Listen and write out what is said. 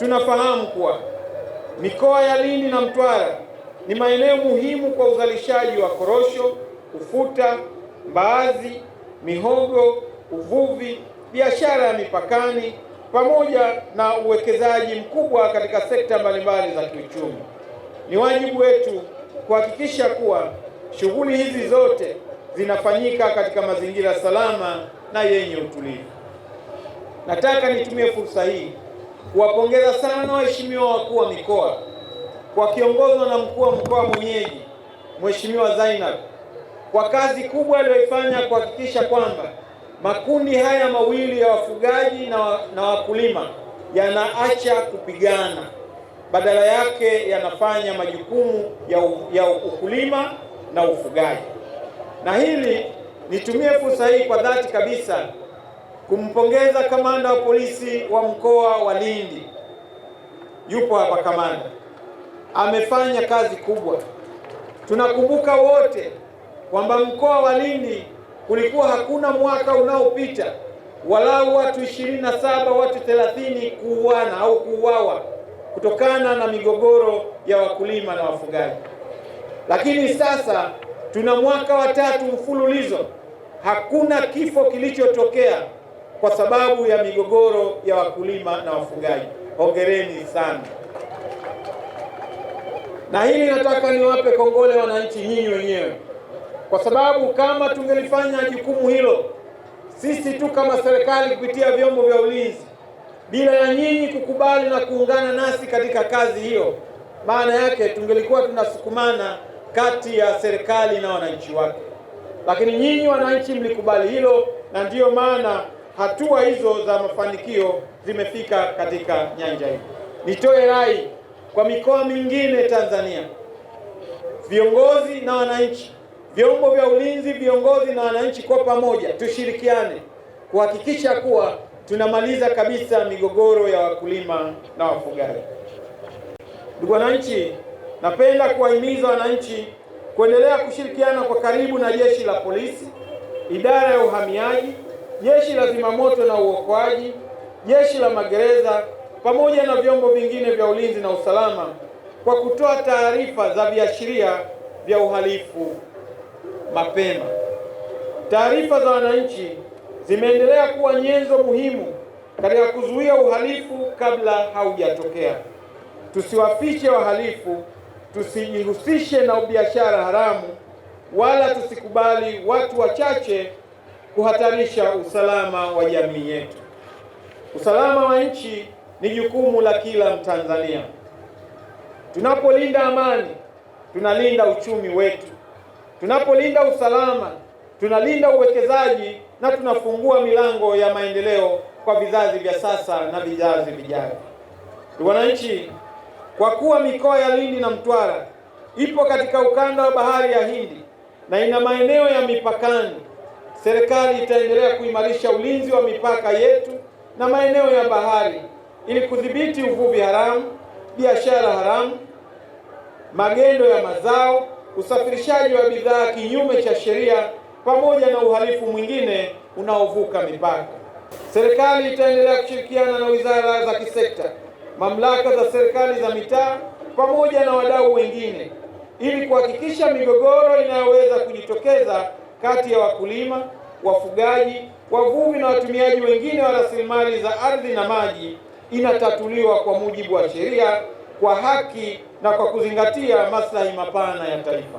Tunafahamu kuwa mikoa ya Lindi na Mtwara ni maeneo muhimu kwa uzalishaji wa korosho, ufuta, mbaazi, mihogo, uvuvi, biashara ya mipakani pamoja na uwekezaji mkubwa katika sekta mbalimbali za kiuchumi. Ni wajibu wetu kuhakikisha kuwa shughuli hizi zote zinafanyika katika mazingira salama na yenye utulivu. Nataka nitumie fursa hii kuwapongeza sana waheshimiwa wakuu wa mikoa wakiongozwa na mkuu wa mkoa mwenyeji Mheshimiwa Zainab kwa kazi kubwa aliyoifanya kuhakikisha kwamba makundi haya mawili ya wafugaji na wakulima yanaacha kupigana, badala yake yanafanya majukumu ya ukulima na ufugaji. Na hili nitumie fursa hii kwa dhati kabisa kumpongeza kamanda wa polisi wa mkoa wa Lindi. Yupo hapa kamanda, amefanya kazi kubwa. Tunakumbuka wote kwamba mkoa wa Lindi kulikuwa hakuna mwaka unaopita walau watu 27 watu 30 kuuana au kuuawa kutokana na migogoro ya wakulima na wafugaji. Lakini sasa tuna mwaka wa 3 mfululizo hakuna kifo kilichotokea kwa sababu ya migogoro ya wakulima na wafugaji. Hongereni sana. Na hili nataka niwape kongole wananchi nyinyi wenyewe, kwa sababu kama tungelifanya jukumu hilo sisi tu kama serikali kupitia vyombo vya ulinzi bila ya nyinyi kukubali na kuungana nasi katika kazi hiyo, maana yake tungelikuwa tunasukumana kati ya serikali na wananchi wake. Lakini nyinyi wananchi mlikubali hilo, na ndiyo maana hatua hizo za mafanikio zimefika katika nyanja hii. Nitoe rai kwa mikoa mingine Tanzania, viongozi na wananchi, vyombo vya ulinzi, viongozi na wananchi, kwa pamoja tushirikiane kuhakikisha kuwa tunamaliza kabisa migogoro ya wakulima na wafugaji. Ndugu wananchi, napenda kuwahimiza wananchi kuendelea kushirikiana kwa karibu na jeshi la polisi, idara ya uhamiaji, jeshi la zimamoto na uokoaji, jeshi la magereza pamoja na vyombo vingine vya ulinzi na usalama kwa kutoa taarifa za viashiria vya uhalifu mapema. Taarifa za wananchi zimeendelea kuwa nyenzo muhimu katika kuzuia uhalifu kabla haujatokea. Tusiwafiche wahalifu, tusijihusishe na biashara haramu, wala tusikubali watu wachache kuhatarisha usalama wa jamii yetu. Usalama wa nchi ni jukumu la kila Mtanzania. Tunapolinda amani, tunalinda uchumi wetu. Tunapolinda usalama, tunalinda uwekezaji na tunafungua milango ya maendeleo kwa vizazi vya sasa na vizazi vijavyo. Ndugu wananchi, kwa kuwa mikoa ya Lindi na Mtwara ipo katika ukanda wa bahari ya Hindi na ina maeneo ya mipakani, serikali itaendelea kuimarisha ulinzi wa mipaka yetu na maeneo ya bahari ili kudhibiti uvuvi haramu, biashara haramu, magendo ya mazao, usafirishaji wa bidhaa kinyume cha sheria pamoja na uhalifu mwingine unaovuka mipaka. Serikali itaendelea kushirikiana na wizara za kisekta, mamlaka za serikali za mitaa pamoja na wadau wengine ili kuhakikisha migogoro inayoweza kujitokeza kati ya wakulima, wafugaji, wavuvi na watumiaji wengine wa rasilimali za ardhi na maji inatatuliwa kwa mujibu wa sheria, kwa haki na kwa kuzingatia maslahi mapana ya taifa.